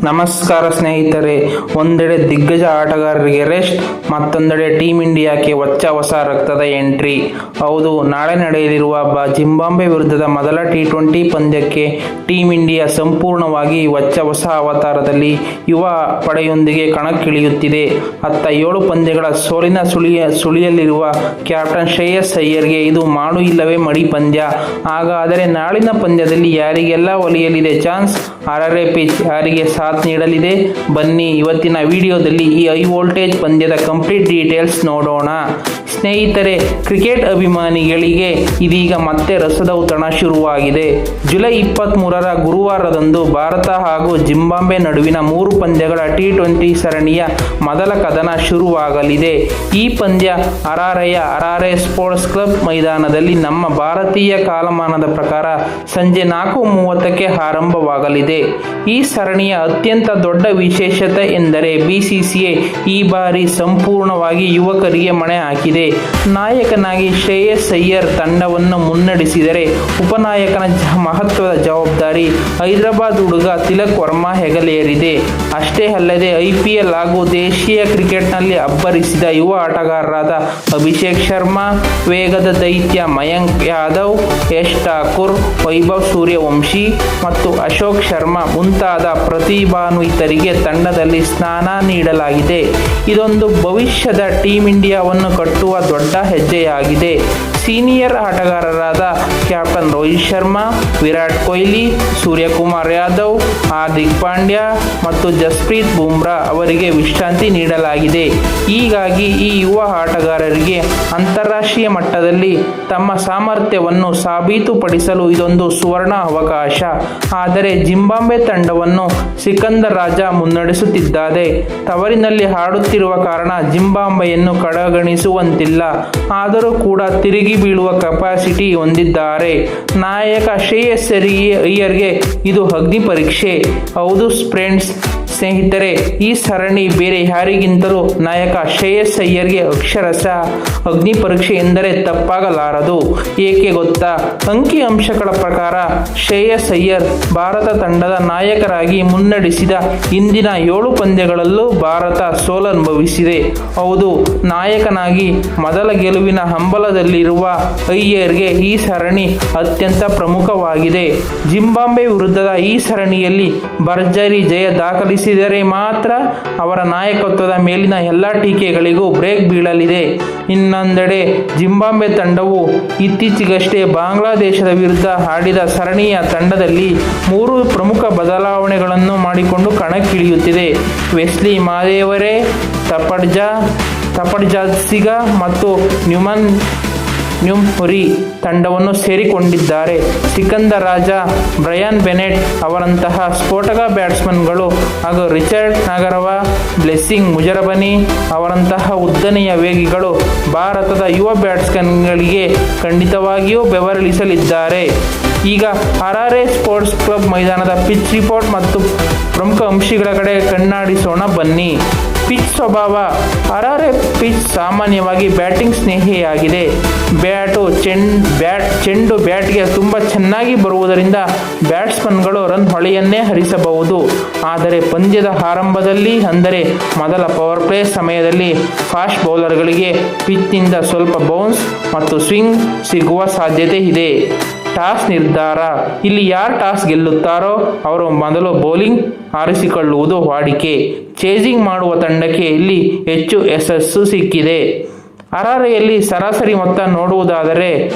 ನಮಸ್ಕಾರ ಸ್ನೇಹಿತರೆ. ಒಂದೆಡೆ ದಿಗ್ಗಜ ಆಟಗಾರರಿಗೆ ರೆಸ್ಟ್, ಮತ್ತೊಂದೆಡೆ ಟೀಂ ಇಂಡಿಯಾಕ್ಕೆ ಹೊಸ ರಕ್ತದ ಎಂಟ್ರಿ. ಹೌದು, ನಾಳೆ ನಡೆಯಲಿರುವ ಜಿಂಬಾಬ್ವೆ ವಿರುದ್ಧದ ಮೊದಲ T20 ಪಂದ್ಯಕ್ಕೆ ಟೀಂ ಇಂಡಿಯಾ ಸಂಪೂರ್ಣವಾಗಿ ಹೊಸ ಅವತಾರದಲ್ಲಿ ಯುವ ಪಡೆಯೊಂದಿಗೆ ಕಣಕ್ಕಿಳಿಯುತ್ತಿದೆ. 17 ಪಂದ್ಯಗಳ ಸೋಲಿನ ಸುಳಿಯಲ್ಲಿರುವ ಕ್ಯಾಪ್ಟನ್ ಶ್ರೇಯಸ್ ಅಯ್ಯರ್ಗೆ ಇದು ಮಾಡು ಇಲ್ಲವೇ ಮಡಿ ಪಂದ್ಯ. ಹಾಗಾದರೆ ನಾಳಿನ ಪಂದ್ಯದಲ್ಲಿ ಯಾರಿಗೆಲ್ಲ ಒಲಿಯಲಿದೆ ಚಾನ್ಸ್? ಆರರೆ ಪಿಚ್ ಯಾರಿಗೆ ಸಾಥ್ ನೀಡಲಿದೆ? ಬನ್ನಿ ಇವತ್ತಿನ ವಿಡಿಯೋದಲ್ಲಿ ಈ ಹೈ ವೋಲ್ಟೇಜ್ ಪಂದ್ಯದ ಕಂಪ್ಲೀಟ್ ಡೀಟೇಲ್ಸ್ ನೋಡೋಣ. ಸ್ನೇಹಿತರೆ, ಕ್ರಿಕೆಟ್ ಅಭಿಮಾನಿಗಳಿಗೆ ಇದೀಗ ಮತ್ತೆ ರಸದೌತಣ ಶುರುವಾಗಿದೆ. ಜುಲೈ 23ರ ಗುರುವಾರದಂದು ಭಾರತ ಹಾಗೂ ಜಿಂಬಾಬ್ವೆ ನಡುವಿನ 3 ಪಂದ್ಯಗಳ T20 ಸರಣಿಯ ಮೊದಲ ಕದನ ಶುರುವಾಗಲಿದೆ. ಈ ಪಂದ್ಯ ಹರಾರೆ ಸ್ಪೋರ್ಟ್ಸ್ ಕ್ಲಬ್ ಮೈದಾನದಲ್ಲಿ ನಮ್ಮ ಭಾರತೀಯ ಕಾಲಮಾನದ ಪ್ರಕಾರ ಸಂಜೆ 4:30ಕ್ಕೆ ಆರಂಭವಾಗಲಿದೆ. ಈ ಸರಣಿಯ ಅತ್ಯಂತ ದೊಡ್ಡ ವಿಶೇಷತೆ ಎಂದರೆ BCCI ಈ ಬಾರಿ ಸಂಪೂರ್ಣವಾಗಿ ಯುವಕರಿಗೆ ಮಣೆ ಹಾಕಿದೆ. ನಾಯಕನಾಗಿ ಶ್ರೇಯಸ್ ಅಯ್ಯರ್ ತಂಡವನ್ನು ಮುನ್ನಡೆಸಿದರೆ ಉಪನಾಯಕನ ಮಹತ್ವದ ಜವಾಬ್ದಾರಿ ಹೈದರಾಬಾದ್ ಹುಡುಗ ತಿಲಕ್ ವರ್ಮಾ ಹೆಗಲೇರಿದೆ. ಅಷ್ಟೇ ಅಲ್ಲದೆ IPL ಹಾಗೂ ದೇಶೀಯ ಕ್ರಿಕೆಟ್ನಲ್ಲಿ ಅಬ್ಬರಿಸಿದ ಯುವ ಆಟಗಾರರಾದ ಅಭಿಷೇಕ್ ಶರ್ಮಾ, ವೇಗದ ದೈತ್ಯ ಮಯಾಂಕ್ ಯಾದವ್, ಯಶ್ ಠಾಕೂರ್, ವೈಭವ್ ಸೂರ್ಯವಂಶಿ ಮತ್ತು ಅಶೋಕ್ ಶರ್ಮಾ ಮುಂತಾದ ಪ್ರತಿಭಾನ್ವಿತರಿಗೆ ತಂಡದಲ್ಲಿ ಸ್ಥಾನ ನೀಡಲಾಗಿದೆ. ಇದೊಂದು ಭವಿಷ್ಯದ ಟೀಂ ಇಂಡಿಯಾವನ್ನು ಕಟ್ಟುವ ದೊಡ್ಡ ಹೆಜ್ಜೆಯಾಗಿದೆ. ಸೀನಿಯರ್ ಆಟಗಾರರಾದ ಕ್ಯಾಪ್ಟನ್ ರೋಹಿತ್ ಶರ್ಮಾ, ವಿರಾಟ್ ಕೊಹ್ಲಿ, ಸೂರ್ಯಕುಮಾರ್ ಯಾದವ್, ಹಾರ್ದಿಕ್ ಪಾಂಡ್ಯ ಮತ್ತು ಜಸ್ಪ್ರೀತ್ ಬುಮ್ರಾ ಅವರಿಗೆ ವಿಶ್ರಾಂತಿ ನೀಡಲಾಗಿದೆ. ಹೀಗಾಗಿ ಈ ಯುವ ಆಟಗಾರರಿಗೆ ಅಂತಾರಾಷ್ಟ್ರೀಯ ಮಟ್ಟದಲ್ಲಿ ತಮ್ಮ ಸಾಮರ್ಥ್ಯವನ್ನು ಸಾಬೀತುಪಡಿಸಲು ಇದೊಂದು ಸುವರ್ಣ ಅವಕಾಶ. ಆದರೆ ಜಿಂಬಾಬ್ವೆ ತಂಡವನ್ನು ಸಿಕಂದರ್ ರಾಜ ಮುನ್ನಡೆಸುತ್ತಿದ್ದಾರೆ. ತವರಿನಲ್ಲಿ ಆಡುತ್ತಿರುವ ಕಾರಣ ಜಿಂಬಾಬ್ವೆಯನ್ನು ಕಡೆಗಣಿಸುವಂತಿಲ್ಲ. ಆದರೂ ಕೂಡ ತಿರುಗಿ ಬೀಳುವ ಕೆಪಾಸಿಟಿ ಹೊಂದಿದ್ದಾರೆ. ನಾಯಕ ಶ್ರೇಯಸ್ ಅಯ್ಯರ್ಗೆ ಇದು ಅಗ್ನಿ ಪರೀಕ್ಷೆ. ಹೌದು ಸ್ನೇಹಿತರೆ, ಈ ಸರಣಿ ಬೇರೆ ಯಾರಿಗಿಂತಲೂ ನಾಯಕ ಶ್ರೇಯಸ್ ಅಯ್ಯರ್ಗೆ ಅಕ್ಷರಶಃ ಅಗ್ನಿ ಪರೀಕ್ಷೆ ಎಂದರೆ ತಪ್ಪಾಗಲಾರದು. ಏಕೆ ಗೊತ್ತಾ? ಅಂಕಿ ಅಂಶಗಳ ಪ್ರಕಾರ ಶ್ರೇಯಸ್ ಅಯ್ಯರ್ ಭಾರತ ತಂಡದ ನಾಯಕರಾಗಿ ಮುನ್ನಡೆಸಿದ ಹಿಂದಿನ 7 ಪಂದ್ಯಗಳಲ್ಲೂ ಭಾರತ ಸೋಲನುಭವಿಸಿದೆ. ಹೌದು, ನಾಯಕನಾಗಿ ಮೊದಲ ಗೆಲುವಿನ ಹಂಬಲದಲ್ಲಿರುವ ಅಯ್ಯರ್ಗೆ ಈ ಸರಣಿ ಅತ್ಯಂತ ಪ್ರಮುಖವಾಗಿದೆ. ಜಿಂಬಾಬ್ವೆ ವಿರುದ್ಧದ ಈ ಸರಣಿಯಲ್ಲಿ ಭರ್ಜರಿ ಜಯ ದಾಖಲಿಸಿದರೆ ಮಾತ್ರ ಅವರ ನಾಯಕತ್ವದ ಮೇಲಿನ ಎಲ್ಲ ಟೀಕೆಗಳಿಗೂ ಬ್ರೇಕ್ ಬೀಳಲಿದೆ. ಇನ್ನೊಂದೆಡೆ ಜಿಂಬಾಬ್ವೆ ತಂಡವು ಇತ್ತೀಚೆಗಷ್ಟೇ ಬಾಂಗ್ಲಾದೇಶದ ವಿರುದ್ಧ ಆಡಿದ ಸರಣಿಯ ತಂಡದಲ್ಲಿ 3 ಪ್ರಮುಖ ಬದಲಾವಣೆಗಳನ್ನು ಮಾಡಿಕೊಂಡು ಕಣಕ್ಕಿಳಿಯುತ್ತಿದೆ. ವೆಸ್ಲಿ ಮಾದೇವರೆ, ತಪಡ್ಜಾಸಿಗ ಮತ್ತು ನ್ಯೂಮ್ಹುರಿ ತಂಡವನ್ನು ಸೇರಿಕೊಂಡಿದ್ದಾರೆ. ಸಿಕಂದರ್ ರಾಜ, ಬ್ರಯಾನ್ ಬೆನೆಟ್ ಅವರಂತಹ ಸ್ಫೋಟಕ ಬ್ಯಾಟ್ಸ್ಮನ್ಗಳು ಹಾಗೂ ರಿಚರ್ಡ್ ನಾಗರವ, ಬ್ಲೆಸ್ಸಿಂಗ್ ಮುಜರಬನಿ ಅವರಂತಹ ಉದ್ದನೆಯ ವೇಗಿಗಳು ಭಾರತದ ಯುವ ಬ್ಯಾಟ್ಸ್ಮನ್ಗಳಿಗೆ ಖಂಡಿತವಾಗಿಯೂ ಬೆವರಿಳಿಸಲಿದ್ದಾರೆ. ಈಗ ಹರಾರೆ ಸ್ಪೋರ್ಟ್ಸ್ ಕ್ಲಬ್ ಮೈದಾನದ ಪಿಚ್ ರಿಪೋರ್ಟ್ ಮತ್ತು ಪ್ರಮುಖ ಅಂಶಗಳ ಕಡೆ ಕಣ್ಣಾಡಿಸೋಣ ಬನ್ನಿ. ಪಿಚ್ ಸ್ವಭಾವ. ಹರಾರೆ ಪಿಚ್ ಸಾಮಾನ್ಯವಾಗಿ ಬ್ಯಾಟಿಂಗ್ ಸ್ನೇಹಿಯಾಗಿದೆ. ಚೆಂಡು ಬ್ಯಾಟ್ಗೆ ತುಂಬ ಚೆನ್ನಾಗಿ ಬರುವುದರಿಂದ ಬ್ಯಾಟ್ಸ್ಮನ್ಗಳು ರನ್ ಹೊಳೆಯನ್ನೇ ಹರಿಸಬಹುದು. ಆದರೆ ಪಂದ್ಯದ ಆರಂಭದಲ್ಲಿ, ಅಂದರೆ ಮೊದಲ ಪವರ್ ಪ್ಲೇ ಸಮಯದಲ್ಲಿ ಫಾಸ್ಟ್ ಬೌಲರ್ಗಳಿಗೆ ಪಿಚ್ನಿಂದ ಸ್ವಲ್ಪ ಬೌನ್ಸ್ ಮತ್ತು ಸ್ವಿಂಗ್ ಸಿಗುವ ಸಾಧ್ಯತೆ ಇದೆ. ಟಾಸ್ ನಿರ್ಧಾರ. ಇಲ್ಲಿ ಯಾರು ಟಾಸ್ ಗೆಲ್ಲುತ್ತಾರೋ ಅವರು ಮೊದಲು ಬೌಲಿಂಗ್ ಆರಿಸಿಕೊಳ್ಳುವುದು ವಾಡಿಕೆ. ಚೇಸಿಂಗ್ ಮಾಡುವ ತಂಡಕ್ಕೆ ಇಲ್ಲಿ ಹೆಚ್ಚು ಯಶಸ್ಸು ಸಿಕ್ಕಿದೆ. ಹರಾರೆಯಲ್ಲಿ ಸರಾಸರಿ ಮೊತ್ತ ನೋಡುವುದಾದರೆ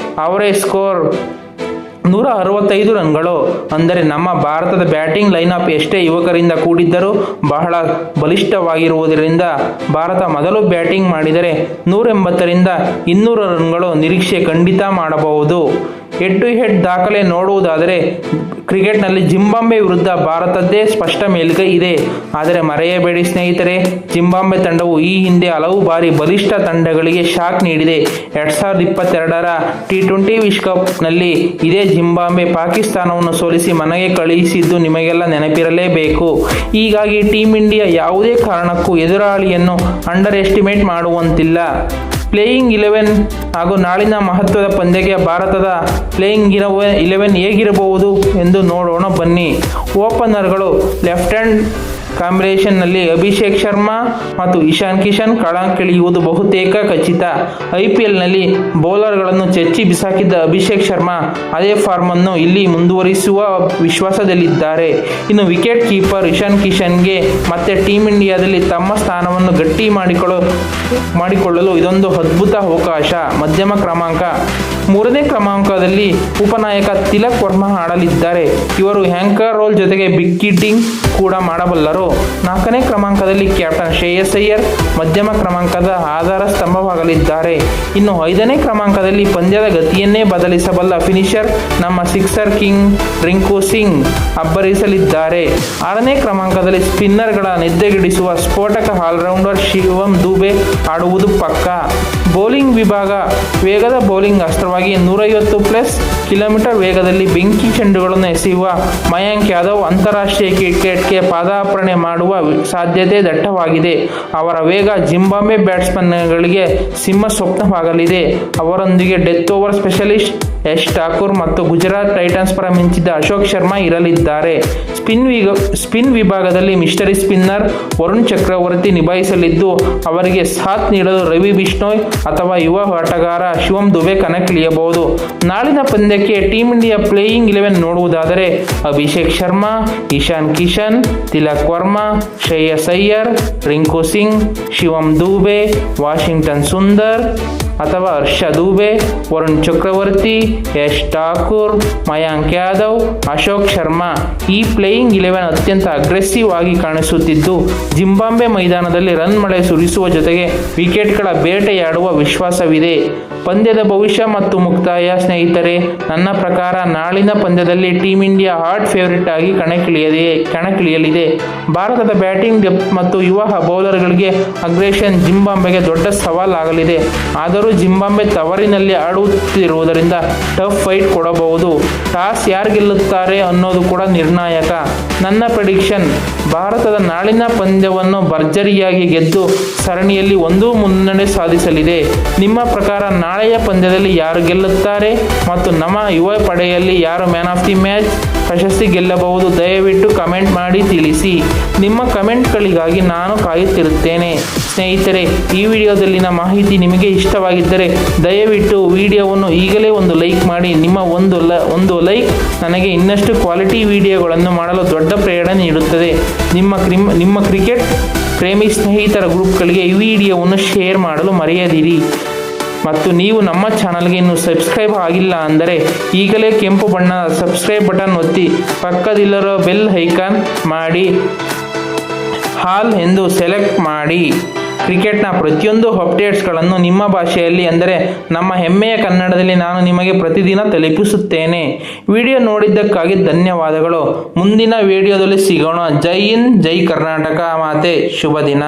ಅವರೇಜ್ ಸ್ಕೋರ್ 165 ರನ್ಗಳು. ಅಂದರೆ ನಮ್ಮ ಭಾರತದ ಬ್ಯಾಟಿಂಗ್ ಲೈನಪ್ ಎಷ್ಟೇ ಯುವಕರಿಂದ ಕೂಡಿದ್ದರೂ ಬಹಳ ಬಲಿಷ್ಠವಾಗಿರುವುದರಿಂದ ಭಾರತ ಮೊದಲು ಬ್ಯಾಟಿಂಗ್ ಮಾಡಿದರೆ 180ರಿಂದ 200 ರನ್ಗಳು ನಿರೀಕ್ಷೆ ಖಂಡಿತ ಮಾಡಬಹುದು. ಹೆಡ್ ಟು ಹೆಡ್ ದಾಖಲೆ ನೋಡುವುದಾದರೆ ಕ್ರಿಕೆಟ್ನಲ್ಲಿ ಜಿಂಬಾಬ್ವೆ ವಿರುದ್ಧ ಭಾರತದ್ದೇ ಸ್ಪಷ್ಟ ಮೇಲುಗೈ ಇದೆ. ಆದರೆ ಮರೆಯಬೇಡಿ ಸ್ನೇಹಿತರೆ, ಜಿಂಬಾಬ್ವೆ ತಂಡವು ಈ ಹಿಂದೆ ಹಲವು ಬಾರಿ ಬಲಿಷ್ಠ ತಂಡಗಳಿಗೆ ಶಾಕ್ ನೀಡಿದೆ. 2022ರ T20 ವಿಶ್ವಕಪ್ನಲ್ಲಿ ಇದೇ ಜಿಂಬಾಬ್ವೆ ಪಾಕಿಸ್ತಾನವನ್ನು ಸೋಲಿಸಿ ಮನೆಗೆ ಕಳುಹಿಸಿದ್ದು ನಿಮಗೆಲ್ಲ ನೆನಪಿರಲೇಬೇಕು. ಹೀಗಾಗಿ ಟೀಂ ಇಂಡಿಯಾ ಯಾವುದೇ ಕಾರಣಕ್ಕೂ ಎದುರಾಳಿಯನ್ನು ಅಂಡರ್ ಎಸ್ಟಿಮೇಟ್ ಮಾಡುವಂತಿಲ್ಲ. ಪ್ಲೇಯಿಂಗ್ 11 ಹಾಗೂ ನಾಳಿನ ಮಹತ್ವದ ಪಂದ್ಯಕ್ಕೆ ಭಾರತದ ಪ್ಲೇಯಿಂಗ್ 11 ಹೇಗಿರಬಹುದು ಎಂದು ನೋಡೋಣ ಬನ್ನಿ. ಓಪನರ್ಗಳು ಲೆಫ್ಟ್ ಹ್ಯಾಂಡ್ ಕಾಂಬಿನೇಷನ್ನಲ್ಲಿ ಅಭಿಷೇಕ್ ಶರ್ಮಾ ಮತ್ತು ಇಶಾನ್ ಕಿಶನ್ ಕಣಕ್ಕಿಳಿಯುವುದು ಬಹುತೇಕ ಖಚಿತ. ಐಪಿಎಲ್ನಲ್ಲಿ ಬೌಲರ್ಗಳನ್ನು ಚೆಚ್ಚಿ ಬಿಸಾಕಿದ್ದ ಅಭಿಷೇಕ್ ಶರ್ಮಾ ಅದೇ ಫಾರ್ಮ್ ಅನ್ನು ಇಲ್ಲಿ ಮುಂದುವರಿಸುವ ವಿಶ್ವಾಸದಲ್ಲಿದ್ದಾರೆ. ಇನ್ನು ವಿಕೆಟ್ ಕೀಪರ್ ಇಶಾನ್ ಕಿಶನ್ಗೆ ಮತ್ತೆ ಟೀಂ ಇಂಡಿಯಾದಲ್ಲಿ ತಮ್ಮ ಸ್ಥಾನವನ್ನು ಗಟ್ಟಿ ಮಾಡಿಕೊಳ್ಳಲು ಇದೊಂದು ಅದ್ಭುತ ಅವಕಾಶ. ಮಧ್ಯಮ ಕ್ರಮಾಂಕ. 3ನೇ ಕ್ರಮಾಂಕದಲ್ಲಿ ಉಪನಾಯಕ ತಿಲಕ್ ವರ್ಮಾ ಆಡಲಿದ್ದಾರೆ. ಇವರು ಆ್ಯಂಕರ್ ರೋಲ್ ಜೊತೆಗೆ ಬಿಗ್ ಹಿಟ್ಟಿಂಗ್ ಕೂಡ ಮಾಡಬಲ್ಲರು. 4ನೇ ಕ್ರಮಾಂಕದಲ್ಲಿ ಕ್ಯಾಪ್ಟನ್ ಶ್ರೇಯಸ್ ಅಯ್ಯರ್ ಮಧ್ಯಮ ಕ್ರಮಾಂಕದ ಆಧಾರ ಸ್ತಂಭವಾಗಲಿದ್ದಾರೆ. ಇನ್ನು 5ನೇ ಕ್ರಮಾಂಕದಲ್ಲಿ ಪಂದ್ಯದ ಗತಿಯನ್ನೇ ಬದಲಿಸಬಲ್ಲ ಫಿನಿಷರ್ ನಮ್ಮ ಸಿಕ್ಸರ್ ಕಿಂಗ್ ರಿಂಕು ಸಿಂಗ್ ಅಬ್ಬರಿಸಲಿದ್ದಾರೆ. 6ನೇ ಕ್ರಮಾಂಕದಲ್ಲಿ ಸ್ಪಿನ್ನರ್ಗಳ ನಿದ್ದೆಗೆಡಿಸುವ ಸ್ಫೋಟಕ ಆಲ್ರೌಂಡರ್ ಶಿವಮ್ ದುಬೆ ಆಡುವುದು ಪಕ್ಕಾ. ಬೌಲಿಂಗ್ ವಿಭಾಗ. ವೇಗದ ಬೌಲಿಂಗ್ ಅಸ್ತ್ರವಾಗಿ 150+ ಕಿಲೋಮೀಟರ್ ವೇಗದಲ್ಲಿ ಬೆಂಕಿ ಚೆಂಡುಗಳನ್ನು ಎಸೆಯುವ ಮಯಾಂಕ್ ಯಾದವ್ ಅಂತಾರಾಷ್ಟ್ರೀಯ ಕ್ರಿಕೆಟ್ಗೆ ಪಾದಾರ್ಪಣೆ ಮಾಡುವ ಸಾಧ್ಯತೆ ದಟ್ಟವಾಗಿದೆ. ಅವರ ವೇಗ ಜಿಂಬಾಬ್ವೆ ಬ್ಯಾಟ್ಸ್ಮನ್ಗಳಿಗೆ ಸಿಂಹ ಸ್ವಪ್ನವಾಗಲಿದೆ. ಅವರೊಂದಿಗೆ death over specialist Yash Thakur ಮತ್ತು ಗುಜರಾತ್ ಟೈಟನ್ಸ್ ಪರ ಮಿಂಚಿದ ಅಶೋಕ್ ಶರ್ಮಾ ಇರಲಿದ್ದಾರೆ. ಸ್ಪಿನ್ ವಿಭಾಗದಲ್ಲಿ ಮಿಸ್ಟರಿ ಸ್ಪಿನ್ನರ್ ವರುಣ್ ಚಕ್ರವರ್ತಿ ನಿಭಾಯಿಸಲಿದ್ದು, ಅವರಿಗೆ ಸಾಥ್ ನೀಡಲು ರವಿ ಬಿಷ್ಣೋಯ್ ಅಥವಾ ಯುವ ಆಟಗಾರ ಶಿವಮ್ ದುಬೆ ಕಣಕ್ಕಿಳಿಯಬಹುದು. ನಾಳಿನ ಪಂದ್ಯಕ್ಕೆ ಟೀಂ ಇಂಡಿಯಾ ಪ್ಲೇಯಿಂಗ್ 11 ನೋಡುವುದಾದರೆ ಅಭಿಷೇಕ್ ಶರ್ಮಾ, ಇಶಾನ್ ಕಿಶನ್, ತಿಲಕ್ ವರ್ಮಾ, ಶ್ರೇಯಸ್ ಅಯ್ಯರ್, ರಿಂಕು ಸಿಂಗ್, ಶಿವಮ್ ದುಬೆ, ವಾಷಿಂಗ್ಟನ್ ಸುಂದರ್ ಅಥವಾ ಹರ್ಷ ದುಬೆ, ವರುಣ್ ಚಕ್ರವರ್ತಿ, ಯಶ್ ಠಾಕೂರ್, ಮಯಾಂಕ್ ಯಾದವ್, ಅಶೋಕ್ ಶರ್ಮಾ. ಈ ಪ್ಲೇಯಿಂಗ್ 11 ಅತ್ಯಂತ ಅಗ್ರೆಸಿವ್ ಆಗಿ ಕಾಣಿಸುತ್ತಿದ್ದು, ಜಿಂಬಾಬ್ವೆ ಮೈದಾನದಲ್ಲಿ ರನ್ ಮಳೆ ಸುರಿಸುವ ಜೊತೆಗೆ ವಿಕೆಟ್ಗಳ ಬೇಟೆಯಾಡುವ ವಿಶ್ವಾಸವಿದೆ. ಪಂದ್ಯದ ಭವಿಷ್ಯ ಮತ್ತು ಮುಕ್ತಾಯ. ಸ್ನೇಹಿತರೆ, ನನ್ನ ಪ್ರಕಾರ ನಾಳಿನ ಪಂದ್ಯದಲ್ಲಿ ಟೀಂ ಇಂಡಿಯಾ ಹಾಟ್ ಫೇವರಿಟ್ ಆಗಿ ಕಣಕ್ಕಿಳಿಯಲಿದೆ. ಭಾರತದ ಬ್ಯಾಟಿಂಗ್ ಡೆಪ್ತ್ ಮತ್ತು ಯುವ ಬೌಲರ್ಗಳಿಗೆ ಅಗ್ರೆಷನ್ ಜಿಂಬಾಬ್ವೆಗೆ ದೊಡ್ಡ ಸವಾಲಾಗಲಿದೆ. ಆದರೂ ಜಿಂಬಾಬ್ವೆ ತವರಿನಲ್ಲಿ ಆಡುತ್ತಿರುವುದರಿಂದ ಟಫ್ ಫೈಟ್ ಕೊಡಬಹುದು. ಟಾಸ್ ಯಾರು ಗೆಲ್ಲುತ್ತಾರೆ ಅನ್ನೋದು ಕೂಡ ನಿರ್ಣಾಯಕ. ನನ್ನ ಪ್ರೆಡಿಕ್ಷನ್: ಭಾರತದ ನಾಳಿನ ಪಂದ್ಯವನ್ನು ಭರ್ಜರಿಯಾಗಿ ಗೆದ್ದು ಸರಣಿಯಲ್ಲಿ 1 ಮುನ್ನಡೆ ಸಾಧಿಸಲಿದೆ. ನಿಮ್ಮ ಪ್ರಕಾರ ನಾಳೆಯ ಪಂದ್ಯದಲ್ಲಿ ಯಾರು ಗೆಲ್ಲುತ್ತಾರೆ ಮತ್ತು ನಮ್ಮ ಯುವ ಪಡೆಯಲ್ಲಿ ಯಾರು ಮ್ಯಾನ್ ಆಫ್ ದಿ ಮ್ಯಾಚ್ ಪ್ರಶಸ್ತಿ ಗೆಲ್ಲಬಹುದು? ದಯವಿಟ್ಟು ಕಮೆಂಟ್ ಮಾಡಿ ತಿಳಿಸಿ. ನಿಮ್ಮ ಕಮೆಂಟ್ಗಳಿಗಾಗಿ ನಾನು ಕಾಯುತ್ತಿರುತ್ತೇನೆ. ಸ್ನೇಹಿತರೆ, ಈ ವಿಡಿಯೋದಲ್ಲಿನ ಮಾಹಿತಿ ನಿಮಗೆ ಇಷ್ಟವಾಗಿದ್ದರೆ ದಯವಿಟ್ಟು ವಿಡಿಯೋವನ್ನು ಈಗಲೇ ಒಂದು ಲೈಕ್ ಮಾಡಿ. ನಿಮ್ಮ ಒಂದು ಲೈಕ್ ನನಗೆ ಇನ್ನಷ್ಟು ಕ್ವಾಲಿಟಿ ವಿಡಿಯೋಗಳನ್ನು ಮಾಡಲು ದೊಡ್ಡ ಪ್ರೇರಣೆ ನೀಡುತ್ತದೆ. ನಿಮ್ಮ ಕ್ರಿಕೆಟ್ ಪ್ರೇಮಿ ಸ್ನೇಹಿತರ ಗ್ರೂಪ್ಗಳಿಗೆ ಈ ವಿಡಿಯೋವನ್ನು ಶೇರ್ ಮಾಡಲು ಮರೆಯದಿರಿ. ಮತ್ತು ನೀವು ನಮ್ಮ ಚಾನಲ್ಗೆ ಇನ್ನೂ ಸಬ್ಸ್ಕ್ರೈಬ್ ಆಗಿಲ್ಲ ಅಂದರೆ ಈಗಲೇ ಕೆಂಪು ಬಣ್ಣದ ಸಬ್ಸ್ಕ್ರೈಬ್ ಬಟನ್ ಒತ್ತಿ ಪಕ್ಕದಲ್ಲಿರೋ ಬೆಲ್ ಐಕಾನ್ ಮಾಡಿ ಹಾಲ್ ಎಂದು ಸೆಲೆಕ್ಟ್ ಮಾಡಿ. ಕ್ರಿಕೆಟ್ನ ಪ್ರತಿಯೊಂದು ಅಪ್ಡೇಟ್ಸ್ಗಳನ್ನು ನಿಮ್ಮ ಭಾಷೆಯಲ್ಲಿ, ಅಂದರೆ ನಮ್ಮ ಹೆಮ್ಮೆಯ ಕನ್ನಡದಲ್ಲಿ ನಾನು ನಿಮಗೆ ಪ್ರತಿದಿನ ತಲುಪಿಸುತ್ತೇನೆ. ವಿಡಿಯೋ ನೋಡಿದ್ದಕ್ಕಾಗಿ ಧನ್ಯವಾದಗಳು. ಮುಂದಿನ ವಿಡಿಯೋದಲ್ಲಿ ಸಿಗೋಣ. ಜೈ ಹಿಂದ್, ಜೈ ಕರ್ನಾಟಕ ಮಾತೆ. ಶುಭ ದಿನ.